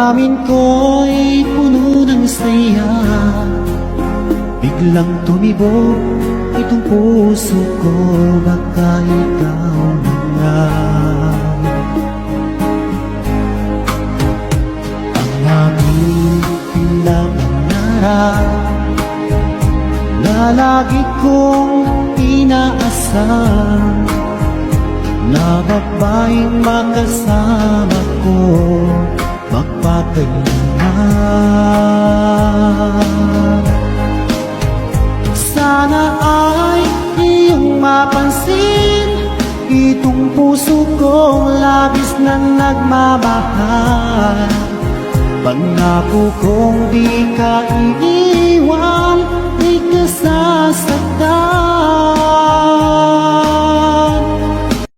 Damdamin ko'y puno ng saya, biglang tumibok itong puso ko. Baka ikaw na nga ang aking pinapangarap na lagi kong inaasahan, na babaeng makasama ko magpakailanman. Sana ay iyong mapansin itong puso kong labis nang nagmamahal. Pangako kong di ka iiwan, di ka sasaktan.